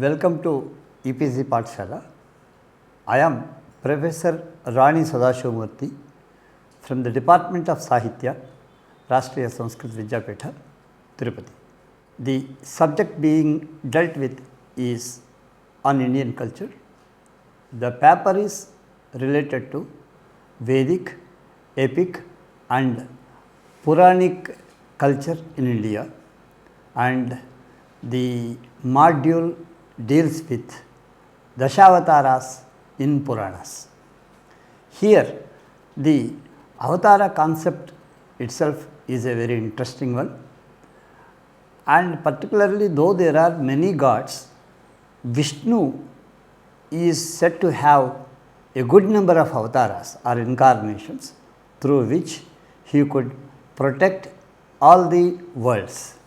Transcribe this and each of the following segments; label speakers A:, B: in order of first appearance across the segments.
A: Welcome to EPC Pathshala. I am Professor Rani Sadashivamurthy from the Department of Sahitya, Rashtriya Sanskrit Vidyapitha, Tirupati. The subject being dealt with is on Indian culture. The paper is related to Vedic, epic and Puranic culture in India, and the module deals with Dashavataras in Puranas. Here the avatara concept itself is a very interesting one, and particularly though there are many gods, Vishnu is said to have a good number of avatars or incarnations through which he could protect all the worlds,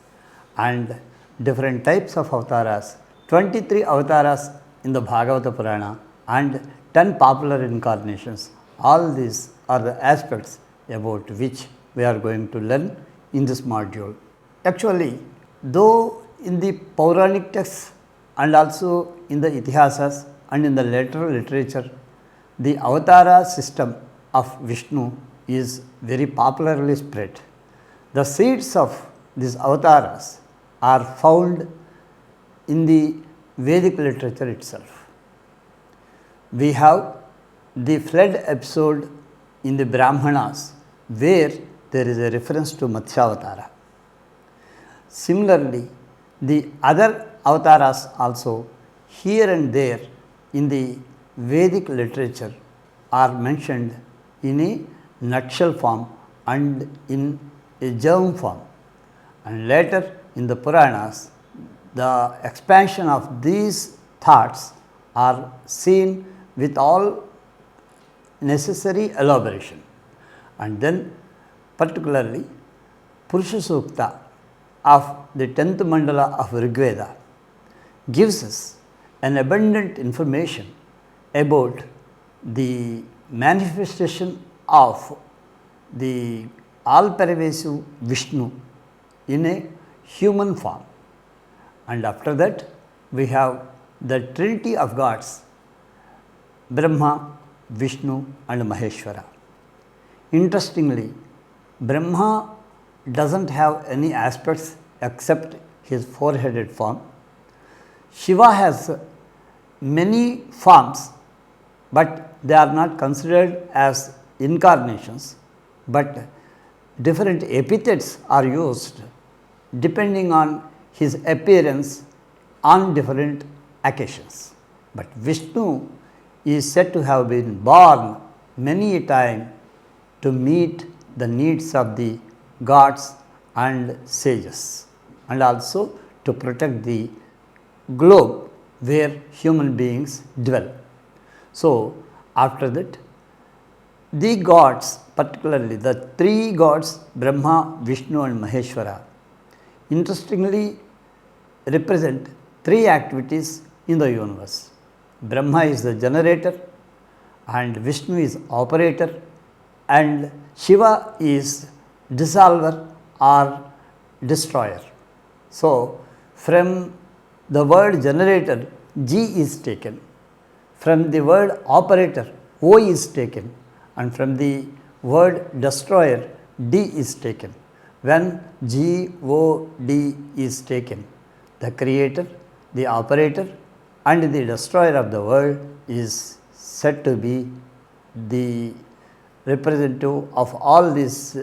A: and different types of avatars, 23 avatars in the Bhagavata Purana and 10 popular incarnations. All these are the aspects about which we are going to learn in this module. Actually, though in the Puranic texts and also in the Itihasas and in the later literature, the avatara system of Vishnu is very popularly spread. The seeds of these avatars are found in the Vedic literature itself. We have the flood episode in the Brahmanas where there is a reference to Matsyavatara. Similarly, the other avatars also here and there in the Vedic literature are mentioned in a nutshell form and in a germ form, and later in the Puranas the expansion of these thoughts are seen with all necessary elaboration. And then particularly Purusha Sukta of the 10th mandala of Rigveda gives us an abundant information about the manifestation of the all-pervasive Vishnu in a human form. And after that we have the trinity of gods, Brahma, Vishnu and Maheshwara. Interestingly, Brahma does not have any aspects except his four-headed form. Shiva has many forms, but they are not considered as incarnations, but different epithets are used depending on his appearance on different occasions. But Vishnu is said to have been born many a time to meet the needs of the gods and sages, and also to protect the globe where human beings dwell. So, after that, the gods, particularly the three gods Brahma, Vishnu and Maheshwara, interestingly represent three activities in the universe. Brahma is the generator, and Vishnu is operator, and Shiva is dissolver or destroyer. So, from the word generator, G is taken, from the word operator, O is taken, and from the word destroyer, D is taken. When God is taken, the creator, the operator and the destroyer of the world is said to be the representative of all these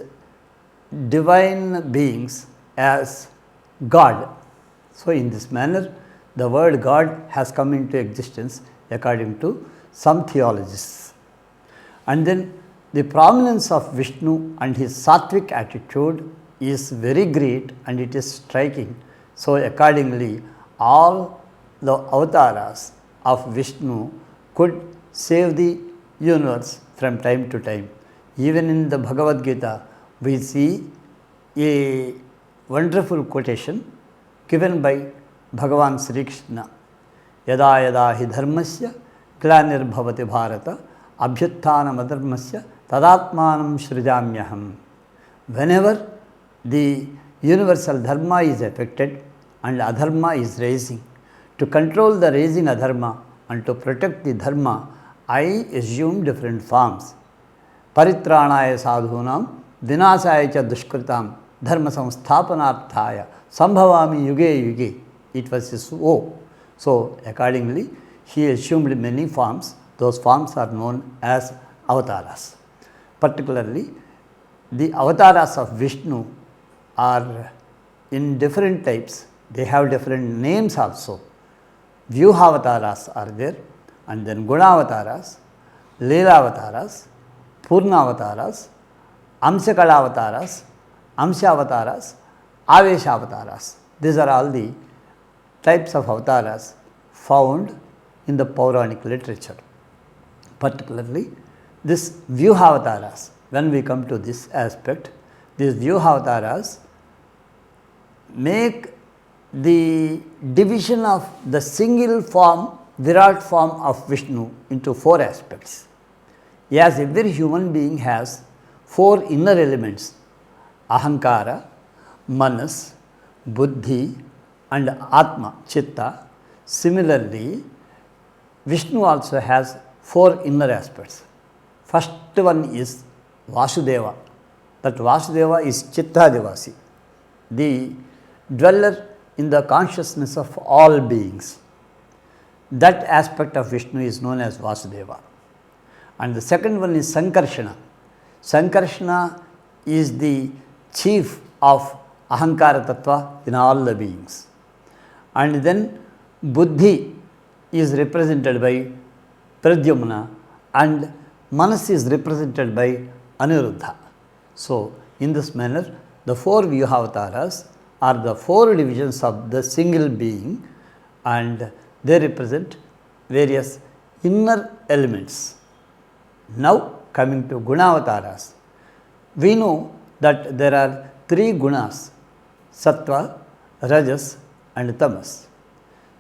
A: divine beings as God. So, in this manner the word God has come into existence according to some theologists. And then the prominence of Vishnu and his sattvic attitude is very great and it is striking. So, accordingly all the avatars of Vishnu could save the universe from time to time. Even in the Bhagavad Gita we see a wonderful quotation given by Bhagavan Sri Krishna, Yada yada hi dharmasya glanir bharata abhyutthana adharmasya tadatmanam srijamyaham. Whenever the universal dharma is affected and adharma is rising, To control the raising adharma and to protect the dharma, I assume different forms. Paritranaya sadhunam, vinasaya cha dushkritam, dharma samsthapanarthaya, sambhavami yuge yuge. It was his woe. So, accordingly, he assumed many forms. Those forms are known as avatars. Particularly, the avatars of Vishnu are in different types. They have different names also. Vyuhavataras are there, and then Gunavataras, Leelavataras, Purnavataras, Amsakalavataras, Amshavataras, Aveshavataras. These are all the types of avatars found in the Puranic literature. Particularly, this Vyuhavataras, when we come to this aspect, these Vyuhavataras make the division of the single form, Virat form of Vishnu into four aspects. As every human being has four inner elements, Ahankara, Manas, Buddhi and Atma, Chitta. Similarly, Vishnu also has four inner aspects. First one is Vasudeva. That Vasudeva is Chittadivasi, the dweller in the consciousness of all beings. That aspect of Vishnu is known as Vasudeva. And the second one is Sankarshana. Sankarshana is the chief of Ahankara Tattva in all the beings. And then Buddhi is represented by Pradyumna and Manas is represented by Aniruddha. So, in this manner, the four Vyuhavataras are the four divisions of the single being and they represent various inner elements. Now, coming to Gunavataras, we know that there are three gunas, Sattva, Rajas and Tamas.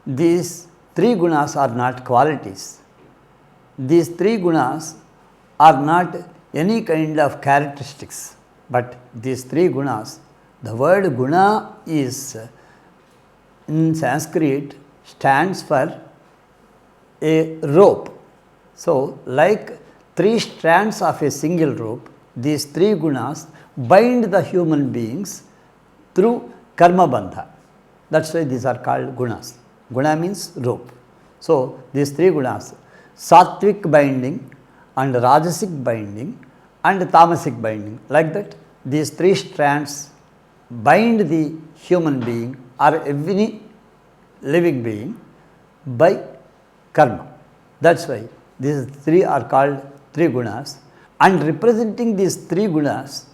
A: These three gunas are not qualities. These three gunas are not any kind of characteristics, but these three gunas, the word guna is in Sanskrit stands for a rope. So, like three strands of a single rope, these three gunas bind the human beings through karma bandha. That's why these are called gunas. Guna means rope. So, these three gunas, sattvic binding and rajasic binding and tamasic binding, like that these three strands bind the human being or every living being by karma. That's why these three are called three gunas, and representing these three gunas,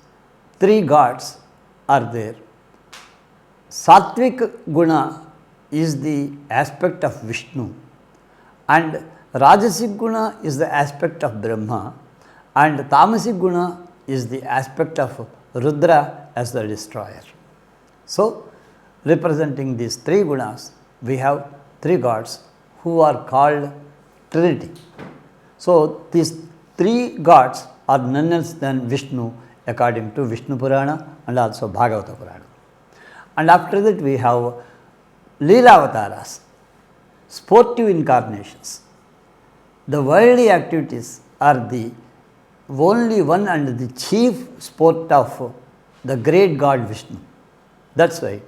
A: three gods are there. Sattvic guna is the aspect of Vishnu and Rajasic guna is the aspect of Brahma and Tamasic guna is the aspect of Rudra as the destroyer. So, representing these three gunas, we have three gods who are called Trinity. So, these three gods are none else than Vishnu according to Vishnu Purana and also Bhagavata Purana. And after that we have Leelavataras, sportive incarnations. The worldly activities are the only one and the chief sport of the great God Vishnu. That's why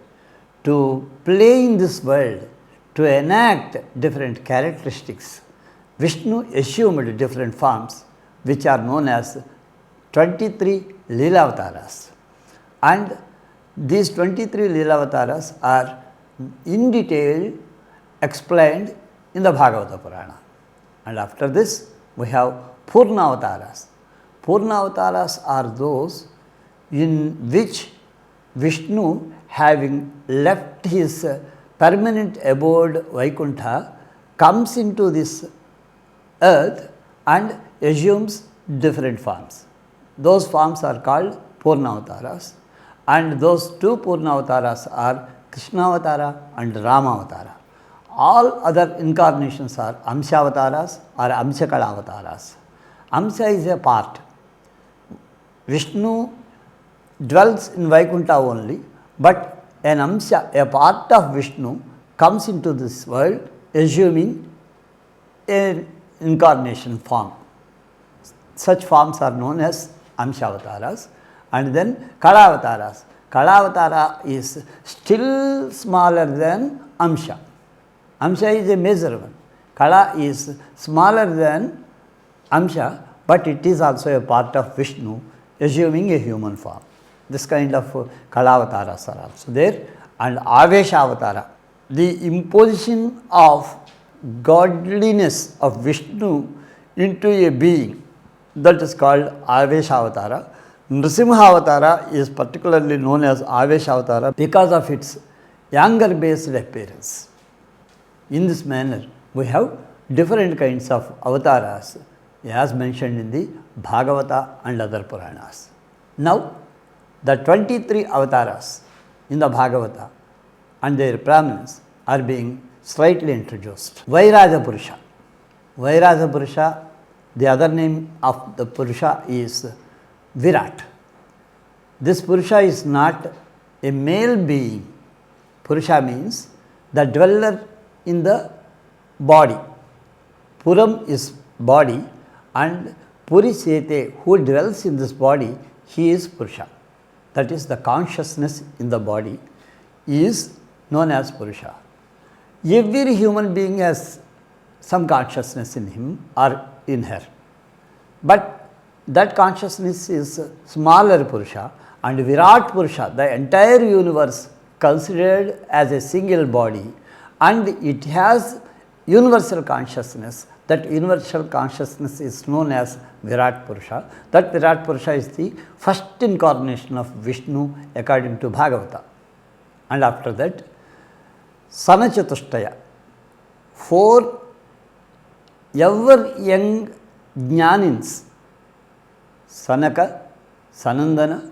A: to play in this world, to enact different characteristics, Vishnu assumed different forms which are known as 23 Leelavataras. And these 23 Leelavataras are in detail explained in the Bhagavata Purana. And after this, we have Purnavataras. Purnavataras are those in which Vishnu, having left his permanent abode Vaikuntha, comes into this earth and assumes different forms. Those forms are called Purnavataras, and those two Purnavataras are Krishnavatara and Ramavatara. All other incarnations are Amshavataras or Amsakalavataras. Amsa is a part. Vishnu dwells in Vaikuntha only, but an Amsha, a part of Vishnu, comes into this world assuming an incarnation form. Such forms are known as Amshavataras, and then Kalavataras. Kalavatara is still smaller than Amsha. Amsha is a major one. Kala is smaller than Amsha, but it is also a part of Vishnu, assuming a human form. This kind of Kalavataras are also there. And Aveshavatara, the imposition of godliness of Vishnu into a being, that is called Aveshavatara. Nrsimhavatara is particularly known as Aveshavatara because of its anger-based appearance. In this manner, we have different kinds of avatars as mentioned in the Bhagavata and other Puranas. Now, the 23 avatars in the Bhagavata and their prominence are being slightly introduced. Vairaja Purusha. Vairaja Purusha, the other name of the Purusha is Virat. This Purusha is not a male being. Purusha means the dweller in the body. Puram is body, and Purisete, who dwells in this body, he is Purusha. That is, the consciousness in the body is known as Purusha. Every human being has some consciousness in him or in her, but that consciousness is smaller Purusha, and Virat Purusha, the entire universe considered as a single body, and it has universal consciousness. That universal consciousness is known as Virat Purusha. That Virat Purusha is the first incarnation of Vishnu according to Bhagavata. And after that, Sanachatushtaya, 4 ever young Jnanins, Sanaka, Sanandana,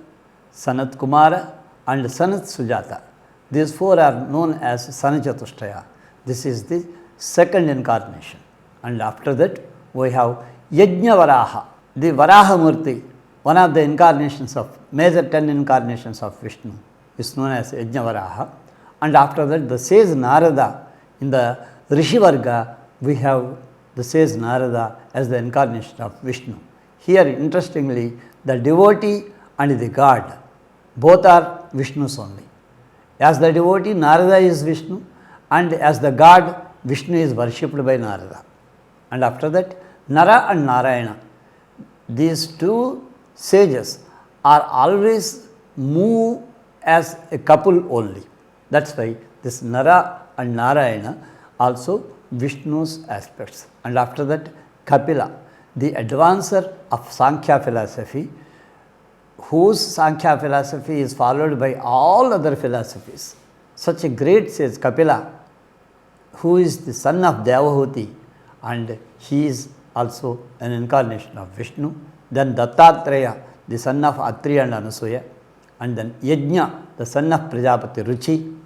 A: Sanat Kumara and Sanat Sujata. These 4 are known as Sanachatushtaya. This is the second incarnation. And after that, we have Yajna Varaha, the Varaha Murti, one of the incarnations of, major 10 incarnations of Vishnu, is known as Yajna Varaha. And after that, the sage Narada, in the Rishi Varga, we have the sage Narada as the incarnation of Vishnu. Here, interestingly, the devotee and the god, both are Vishnus only. As the devotee, Narada is Vishnu, and as the god, Vishnu is worshipped by Narada. And after that, Nara and Narayana, these 2 sages are always move as a couple only. That's why this Nara and Narayana also Vishnu's aspects. And after that, Kapila, the advancer of Sankhya philosophy, whose Sankhya philosophy is followed by all other philosophies. Such a great sage Kapila, who is the son of Devahuti, and he is also an incarnation of Vishnu. Then Dattatreya, the son of Atri and Anasuya, and then Yajna, the son of Prajapati Ruchi,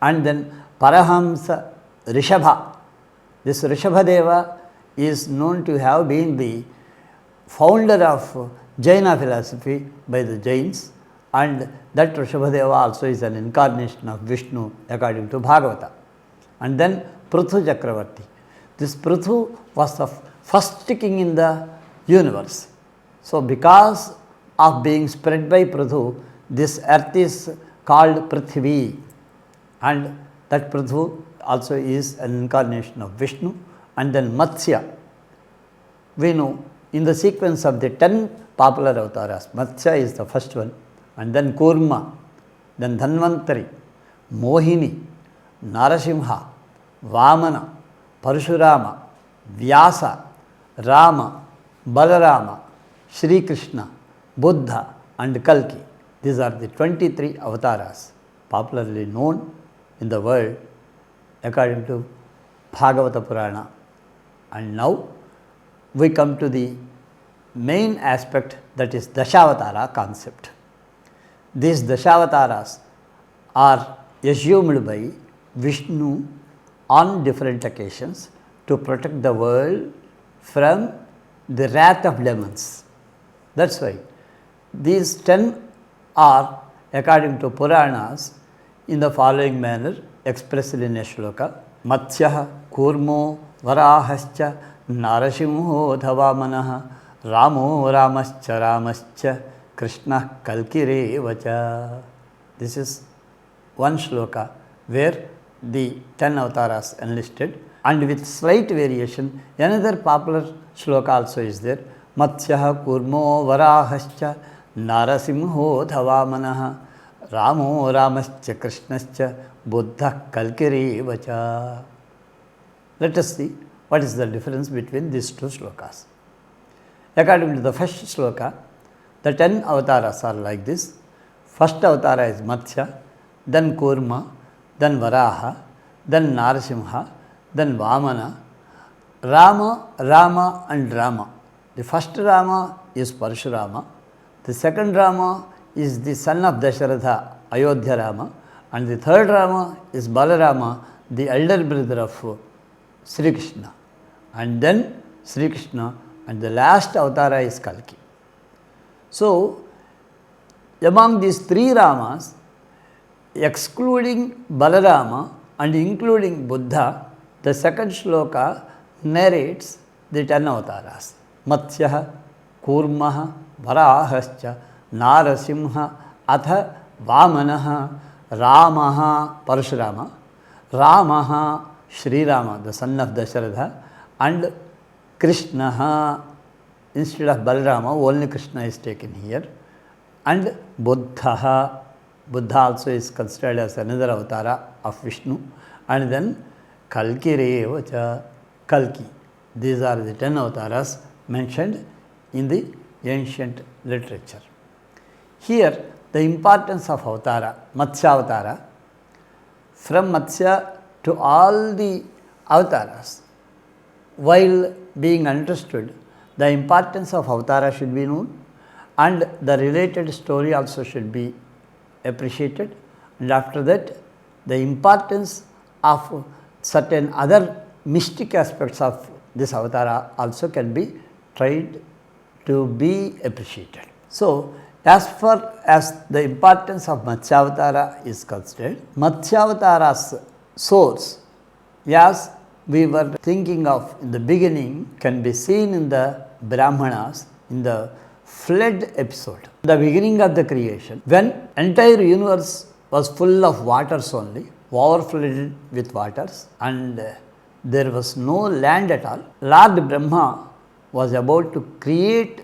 A: and then Parahamsa Rishabha. This Rishabhadeva is known to have been the founder of Jaina philosophy by the Jains, and that Rishabhadeva also is an incarnation of Vishnu according to Bhagavata. And then Pruthu Chakravarti. This Pruthu was the first king in the universe. So, because of being spread by Pruthu, this earth is called Prithvi, and that Pruthu also is an incarnation of Vishnu. And then Matsya, we know in the sequence of the 10 popular avatars, Matsya is the first one, and then Kurma, then Dhanvantari, Mohini, Narasimha, Vamana, Parashurama, Vyasa, Rama, Balarama, Sri Krishna, Buddha and Kalki. These are the 23 avatars popularly known in the world according to Bhagavata Purana. And now we come to the main aspect, that is Dashavatara concept. These Dashavataras are assumed by Vishnu on different occasions to protect the world from the wrath of demons. That's why these 10 are, according to Puranas, in the following manner expressed in a shloka. Matsyah kurmo varahascha narasimho dhavamanah ramo ramascha krishna kalkirevacha. This is one shloka where the 10 avatars enlisted, and with slight variation another popular shloka also is there. Matsyah kurmo varahascha narasimho dhavamanah ramo ramascha krishnascha buddha kalkirevacha. Let us see what is the difference between these two shlokas. According to the first shloka, the 10 avatars are like this. First avatara is Matsya, then Kurma, then Varaha, then Narasimha, then Vamana, Rama and Rama. The first Rama is Parashurama, the second Rama is the son of Dasharatha, Ayodhya Rama, and the third Rama is Balarama, the elder brother of Sri Krishna, and then Sri Krishna, and the last avatara is Kalki. So, among these three Ramas, excluding Balarama and including Buddha, the second shloka narrates the 10 avatars. Matsyaha, Kurmaha, Varahascha, Narasimha, Atha, Vamanaha, Ramaha, Parashurama, Ramaha, Sri Rama, the son of Dasharatha, and Krishnaha, instead of Balarama, only Krishna is taken here, and Buddha. Buddha also is considered as another avatara of Vishnu, and then Kalkirevacha, Kalki. These are the 10 avatars mentioned in the ancient literature. Here, the importance of avatara, Matsya avatara, from Matsya to all the avatars, while being understood, the importance of avatara should be known, and the related story also should be appreciated, and after that the importance of certain other mystic aspects of this avatara also can be tried to be appreciated. So, as far as the importance of Matsyavatara is concerned, Matsyavatara's source, as we were thinking of in the beginning, can be seen in the Brahmanas in the flood episode. The beginning of the creation, when entire universe was full of waters only, overflooded with waters, and there was no land at all, Lord Brahma was about to create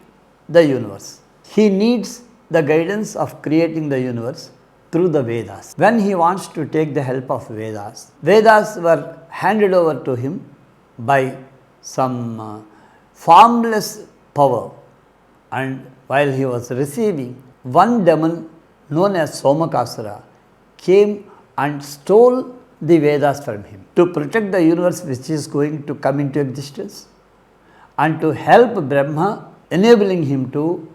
A: the universe. He needs the guidance of creating the universe through the Vedas. When he wants to take the help of Vedas, Vedas were handed over to him by some formless power, and while he was receiving, one demon known as Somakasura came and stole the Vedas from him to protect the universe which is going to come into existence, and to help Brahma, enabling him to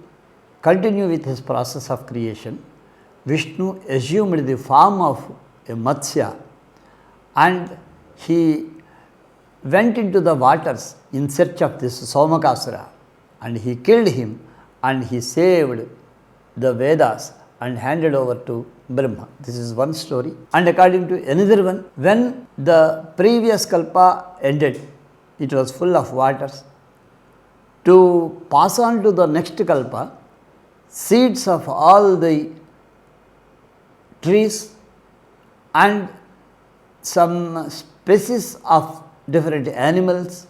A: continue with his process of creation. Vishnu assumed the form of a Matsya, and he went into the waters in search of this Somakasura, and he killed him, and he saved the Vedas and handed over to Brahma. This is one story. And according to another one, when the previous Kalpa ended, it was full of waters. To pass on to the next Kalpa, seeds of all the trees and some species of different animals,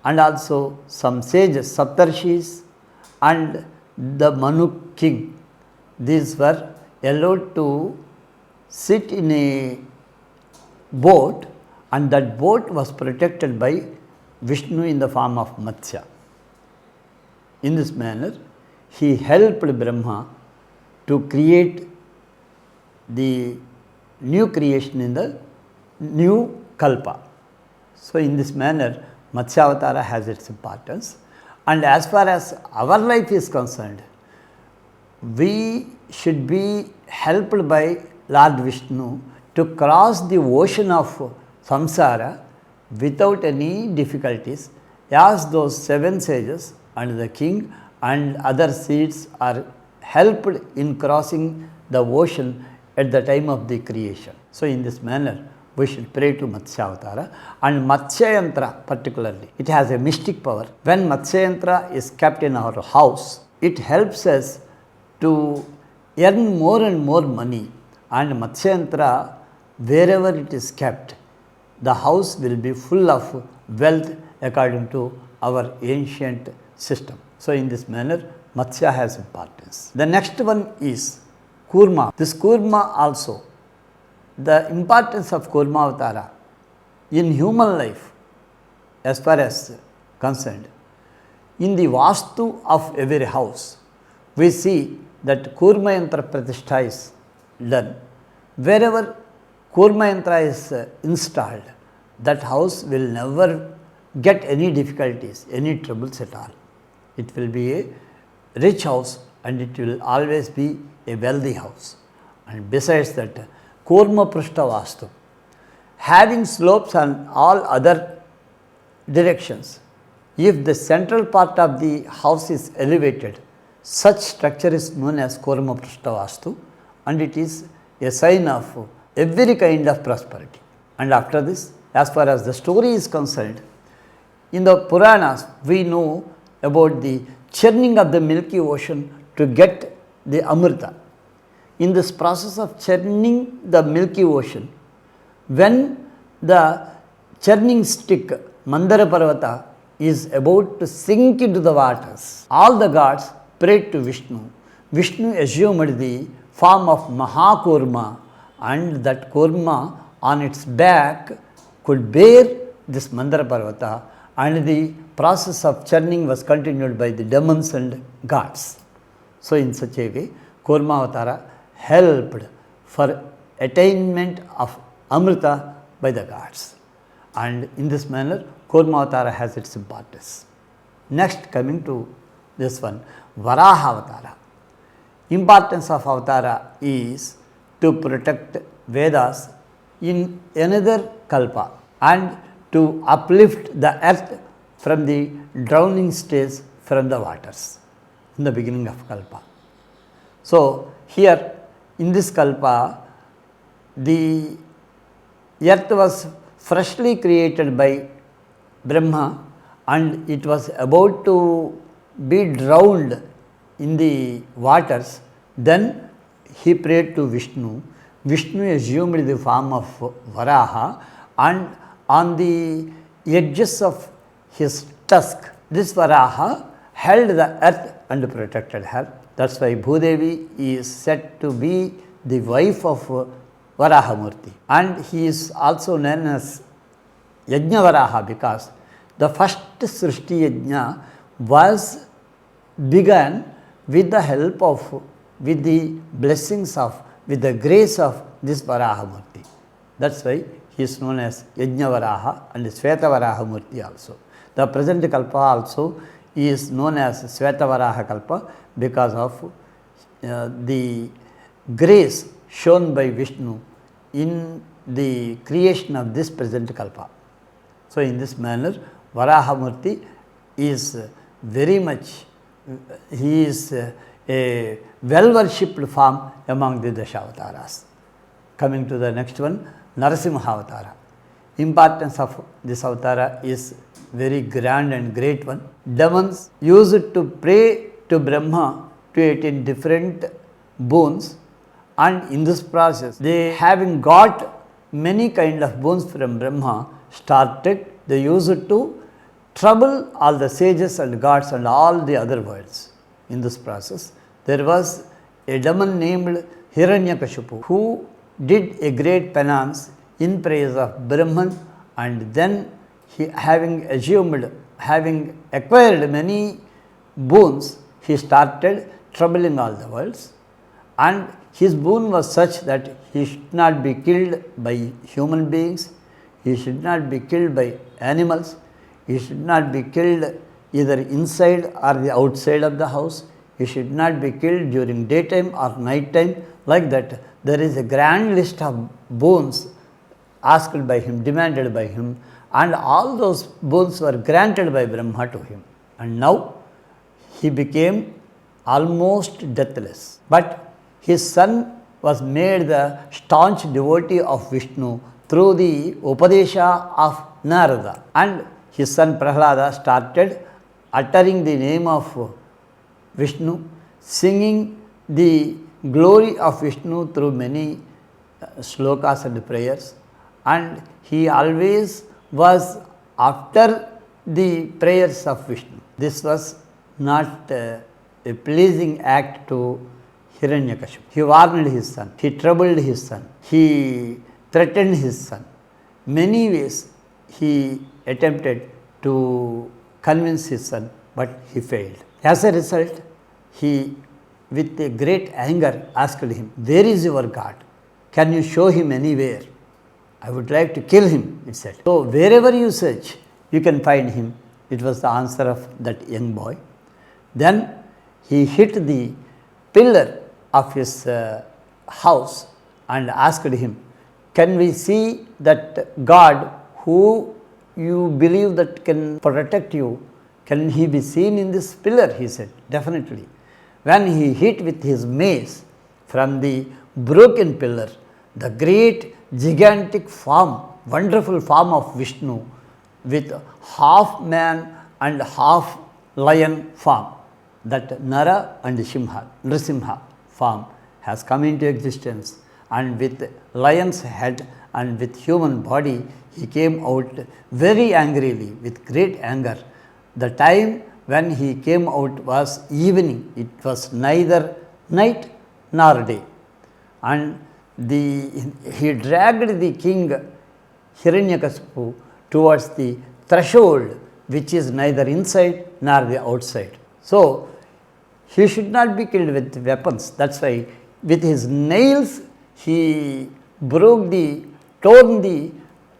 A: and also some sages, Saptarshis, and the Manu king, these were allowed to sit in a boat, and that boat was protected by Vishnu in the form of Matsya. In this manner, he helped Brahma to create the new creation in the new Kalpa. So, in this manner, Matsyavatara has its importance. And as far as our life is concerned, we should be helped by Lord Vishnu to cross the ocean of samsara without any difficulties, as those 7 sages and the king and other seeds are helped in crossing the ocean at the time of the creation. So in this manner, we should pray to Matsya Avatara, and Matsya Yantra particularly, it has a mystic power. When Matsya Yantra is kept in our house, it helps us to earn more and more money, and Matsya Yantra, wherever it is kept, the house will be full of wealth according to our ancient system. So in this manner, Matsya has importance. The next one is Kurma. This Kurma also, the importance of Kurma Avatara in human life as far as concerned. In the Vastu of every house, we see that Kurma Yantra Pratishtha is done. Wherever Kurma Yantra is installed, that house will never get any difficulties, any troubles at all. It will be a rich house and it will always be a wealthy house. And besides that, Kurma Prishta Vastu, having slopes on all other directions, if the central part of the house is elevated, such structure is known as Kurma Prishta Vastu, and it is a sign of every kind of prosperity. And after this, as far as the story is concerned, in the Puranas, we know about the churning of the Milky Ocean to get the Amrita. In this process of churning the Milky Ocean, when the churning stick, Mandara Parvata, is about to sink into the waters, all the gods prayed to Vishnu. Vishnu assumed the form of Mahakurma, and that Kurma on its back could bear this Mandara Parvata, and the process of churning was continued by the demons and gods. So in such a way, Kurma Avatara helped for attainment of Amrita by the gods. And in this manner, Kurma Avatara has its importance. Next, coming to this one, Varaha Avatara. Importance of Avatara is to protect Vedas in another Kalpa and to uplift the earth from the drowning stage from the waters in the beginning of Kalpa. So here in this Kalpa, the earth was freshly created by Brahma and it was about to be drowned in the waters. Then he prayed to Vishnu. Vishnu assumed the form of Varaha, and on the edges of his tusk, this Varaha held the earth and protected her. That's why Bhudevi is said to be the wife of Varahamurti. And he is also known as Yajna Varaha because the first Srishti Yajna was begun with the help of, with the blessings of, with the grace of this Varahamurti. That's why he is known as Yajna Varaha and Sweta Varahamurti also. The present Kalpa also is known as Sweta Varaha Kalpa because of the grace shown by Vishnu in the creation of this present Kalpa. So in this manner, Varahamurti is very much, he is a well worshipped form among the Dashavataras. Coming to the next one, Narasimha Avatara. Importance of this Avatara is very grand and great one. Demons used to pray to Brahma to attain different boons, and in this process, they having got many kind of boons from Brahma, they used to trouble all the sages and gods and all the other worlds. In this process, there was a demon named Hiranyakashipu who did a great penance in praise of Brahman, and then he having acquired many boons, he started troubling all the worlds, and his boon was such that he should not be killed by human beings, he should not be killed by animals, he should not be killed either inside or the outside of the house, he should not be killed during daytime or night time. Like that, there is a grand list of boons asked by him, demanded by him, and all those boons were granted by Brahma to him. And now he became almost deathless. But his son was made the staunch devotee of Vishnu through the Upadesha of Narada, and his son Prahlada started uttering the name of Vishnu, singing the glory of Vishnu through many slokas and prayers, and he always was after the prayers of Vishnu. This was not a pleasing act to Hiranyakashipu. He warned his son, he troubled his son, he threatened his son. Many ways he attempted to convince his son, but he failed. As a result, he, with a great anger, asked him, "Where is your God? Can you show him anywhere? I would like to kill him," it said. So, wherever you search, you can find him. It was the answer of that young boy. Then he hit the pillar of his house and asked him, "Can we see that God who you believe that can protect you, can he be seen in this pillar?" He said, "Definitely." When he hit with his mace from the broken pillar, the great gigantic form, wonderful form of Vishnu with half man and half lion form, that Nara and Nrsimha form has come into existence, and with lion's head and with human body, he came out very angrily, with great anger. The time when he came out was evening, it was neither night nor day, and he dragged the king Hiranyakasipu towards the threshold, which is neither inside nor the outside. So, he should not be killed with weapons. That's why with his nails he torn the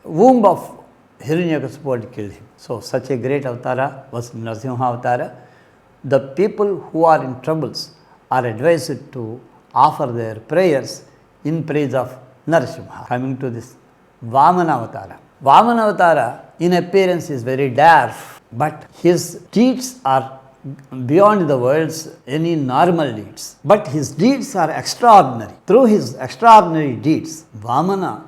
A: womb of Hiranyakasipu and killed him. So, such a great avatara was Narasimha avatara. The people who are in troubles are advised to offer their prayers in praise of Narasimha. Coming to this Vamana avatara. Vamana avatara in appearance is very dwarf, but his deeds are beyond the world's any normal deeds. But his deeds are extraordinary. Through his extraordinary deeds, Vamana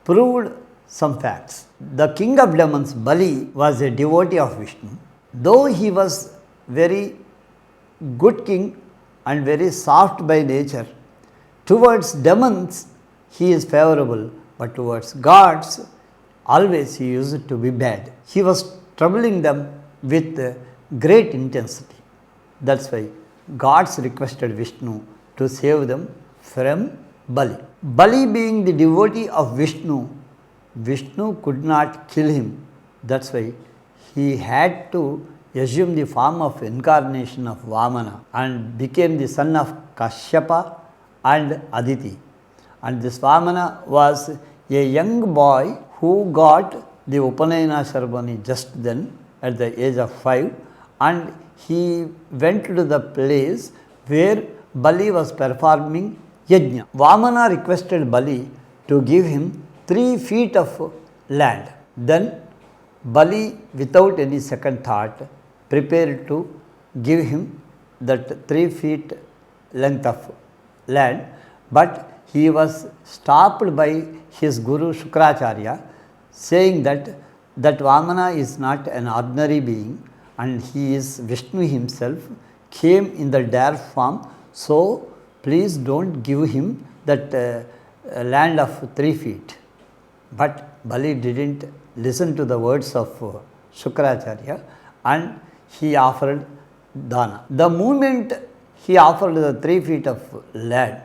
A: proved some facts. The king of demons, Bali, was a devotee of Vishnu. Though he was very good king and very soft by nature, towards demons he is favorable, but towards gods always he used to be bad. He was troubling them with great intensity. That's why gods requested Vishnu to save them from Bali. Bali being the devotee of Vishnu, Vishnu could not kill him. That's why he had to assume the form of incarnation of Vamana and became the son of Kashyapa and Aditi. And this Vamana was a young boy who got the Upanayana ceremony just then at the age of 5, and he went to the place where Bali was performing yajna. Vamana requested Bali to give him 3 feet of land. Then Bali, without any second thought, prepared to give him that 3 feet length of land, but he was stopped by his guru Shukracharya, saying that Vamana is not an ordinary being and he is Vishnu himself, came in the dwarf form, so please don't give him that land of 3 feet. But Bali didn't listen to the words of Shukracharya and he offered dana. The moment he offered the 3 feet of land,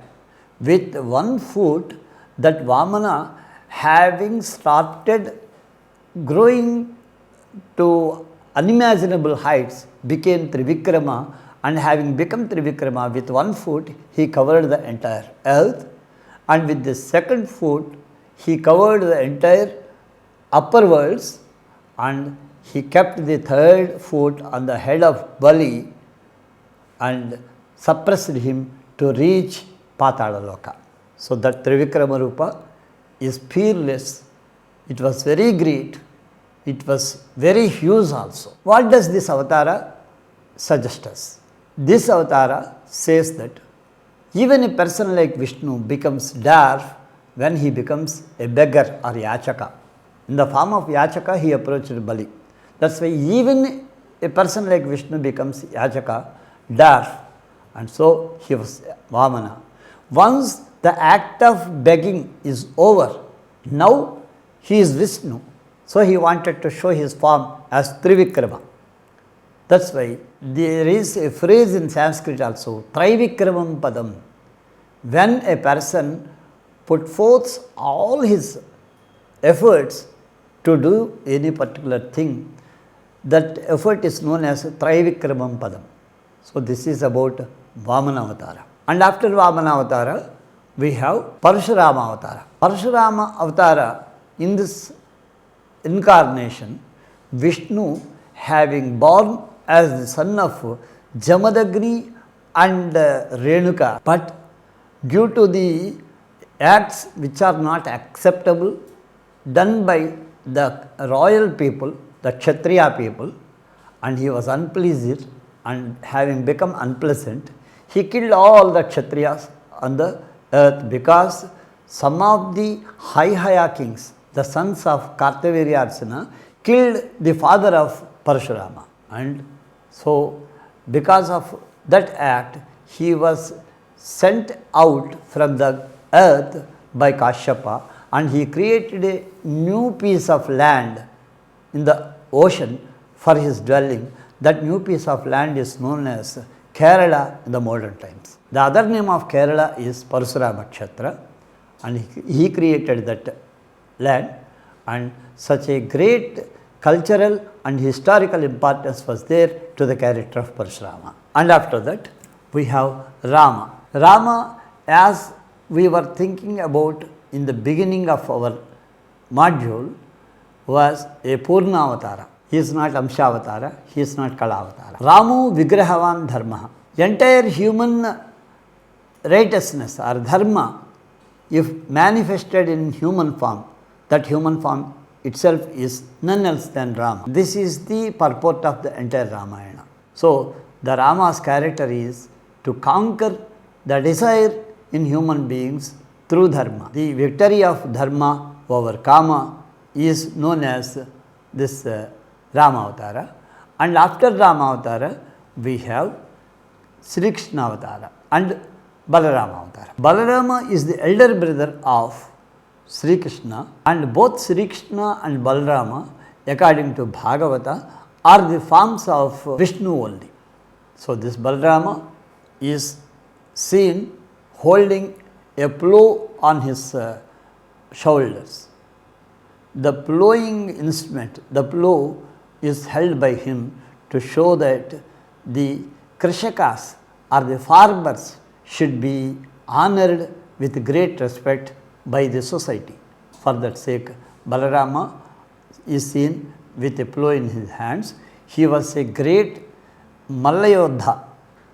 A: with 1 foot, that Vamana, having started growing to unimaginable heights, became Trivikrama, and having become Trivikrama, with 1 foot he covered the entire earth, and with the 2nd foot he covered the entire upper worlds, and he kept the 3rd foot on the head of Bali and suppressed him to reach Patala Loka. So that Trivikrama Rupa is fearless. It was very great. It was very huge also. What does this avatara suggest us? This avatara says that Even a person like Vishnu becomes dwarf when he becomes a beggar or yachaka. In the form of yachaka, he approached Bali. That's why even a person like Vishnu becomes yachaka, dwarf, and so he was Vamana. Once the act of begging is over, now he is Vishnu. So he wanted to show his form as Trivikrama. That's why there is a phrase in Sanskrit also, Trivikramam Padam. When a person put forth all his efforts to do any particular thing, that effort is known as Trivikramam Padam. So this is about Vamana Avatara. And after Vamana Avatara, we have Parashurama Avatara. Parashurama Avatara, in this incarnation, Vishnu having born as the son of Jamadagni and Renuka, but due to the acts which are not acceptable done by the royal people, the Kshatriya people, and he was unpleased, and having become unpleasant, he killed all the Kshatriyas on the earth, because some of the high kings, the sons of Kartavirya Arjuna, killed the father of Parashurama. And so, because of that act, he was sent out from the earth by Kashyapa, and he created a new piece of land in the ocean for his dwelling. That new piece of land is known as Kerala in the modern times. The other name of Kerala is Parashurama Kshetra, and he created that land, and such a great cultural and historical importance was there to the character of Parashurama. And after that, we have Rama. Rama, as we were thinking about in the beginning of our module, was a Purna Avatara. He is not Amsha Avatara, he is not Kala Avatara. Ramu Vigrahavan Dharma. Entire human righteousness or dharma, if manifested in human form, that human form itself is none else than Rama. This is the purport of the entire Ramayana. So, the Rama's character is to conquer the desire in human beings through dharma. The victory of dharma over kama is known as this Rama Avatara. And after Rama Avatara, we have Sri Krishna Avatara and Balarama Avatara. Balarama is the elder brother of Sri Krishna, and both Sri Krishna and Balarama, according to Bhagavata, are the forms of Vishnu only. So this Balarama is seen holding a plough on his shoulders. The ploughing instrument, the plough, is held by him to show that the Krishakas or the farmers should be honored with great respect by the society. For that sake, Balarama is seen with a plough in his hands. He was a great Mallayodha,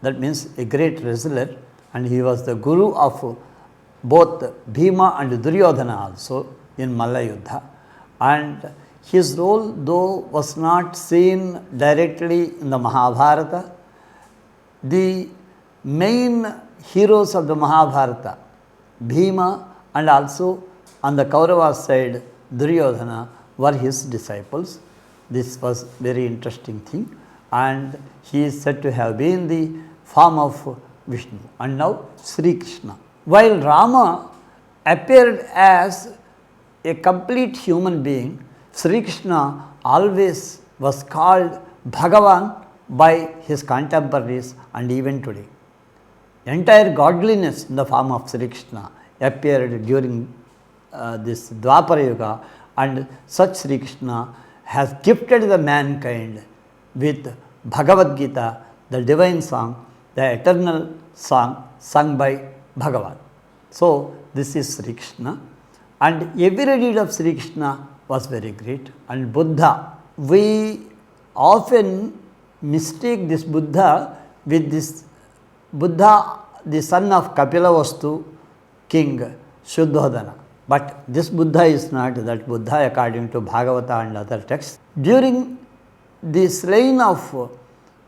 A: that means a great wrestler, and he was the guru of both Bhima and Duryodhana also in Mallayuddha. And his role, though, was not seen directly in the Mahabharata. The main heroes of the Mahabharata, Bhima and also on the Kaurava side, Duryodhana, were his disciples. This was very interesting thing, and he is said to have been the form of Vishnu. And now Sri Krishna. While Rama appeared as a complete human being, Sri Krishna always was called Bhagavan by his contemporaries and even today. Entire godliness in the form of Sri Krishna appeared during this Dwapara Yuga, and such Sri Krishna has gifted the mankind with Bhagavad Gita, the divine song, the eternal song sung by Bhagavan. So this is Sri Krishna, and every deed of Sri Krishna was very great. And Buddha, we often mistake this Buddha with this Buddha, the son of Kapilavastu king Shuddhodana. But this Buddha is not that Buddha according to Bhagavata and other texts. During the slaying of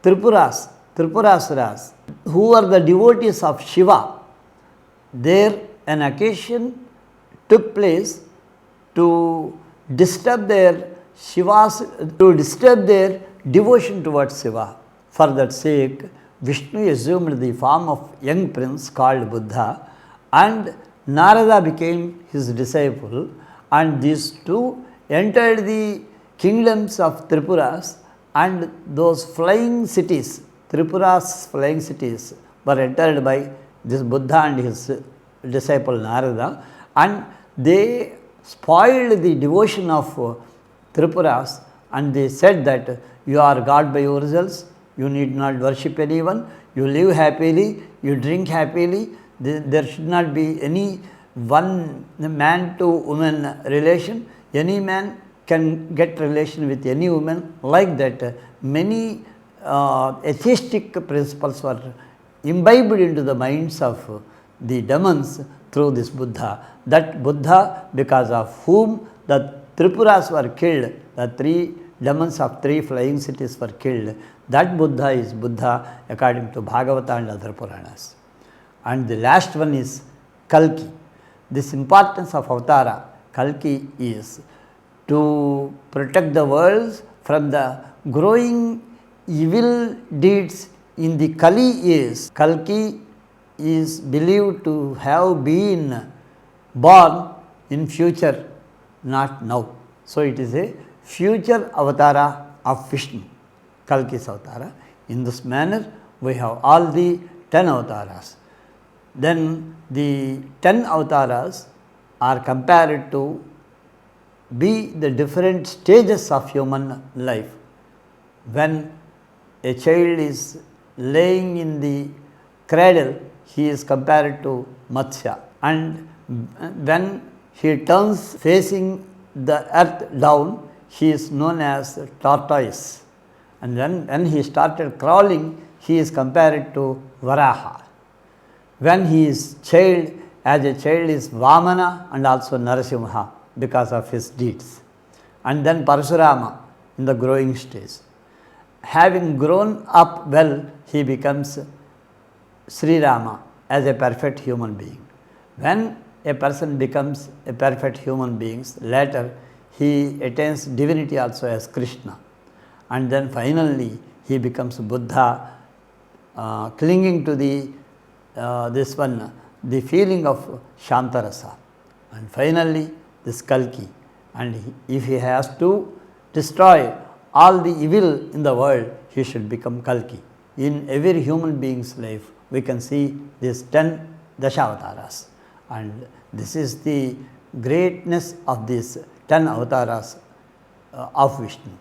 A: Tripurasuras, who were the devotees of Shiva, there an occasion took place to disturb their to disturb their devotion towards Shiva. For that sake, Vishnu assumed the form of young prince called Buddha, and Narada became his disciple, and these two entered the kingdoms of Tripuras, and those flying cities, Tripura's flying cities, were entered by this Buddha and his disciple Narada, and they spoiled the devotion of Tripuras, and they said that you are God by yourselves, you need not worship anyone, you live happily, you drink happily, there should not be any one man to woman relation, any man can get relation with any woman. Like that, many atheistic principles were imbibed into the minds of the demons through this Buddha. That Buddha, because of whom the Tripuras were killed, the three demons of three flying cities were killed, that Buddha is Buddha according to Bhagavata and other Puranas. And the last one is Kalki. This importance of Avatara, Kalki, is to protect the world from the growing evil deeds in the Kali age. Kalki is believed to have been born in future, not now. So it is a future avatara of Vishnu, Kalki's avatara. In this manner, we have all the 10 avataras. Then the 10 avataras are compared to be the different stages of human life. When a child is laying in the cradle, he is compared to Matsya, and when he turns facing the earth down, he is known as tortoise, and when he started crawling, he is compared to Varaha. When he is child, as a child is Vamana and also Narasimha because of his deeds, and then Parashurama in the growing stage. Having grown up well, he becomes Sri Rama as a perfect human being. When a person becomes a perfect human being, later he attains divinity also as Krishna, and then finally he becomes Buddha, clinging to the the feeling of Shantarasa, and finally this Kalki. And if he has to destroy all the evil in the world, he should become Kalki. In every human being's life, we can see these 10 Dashavataras, and this is the greatness of these 10 avatars of Vishnu.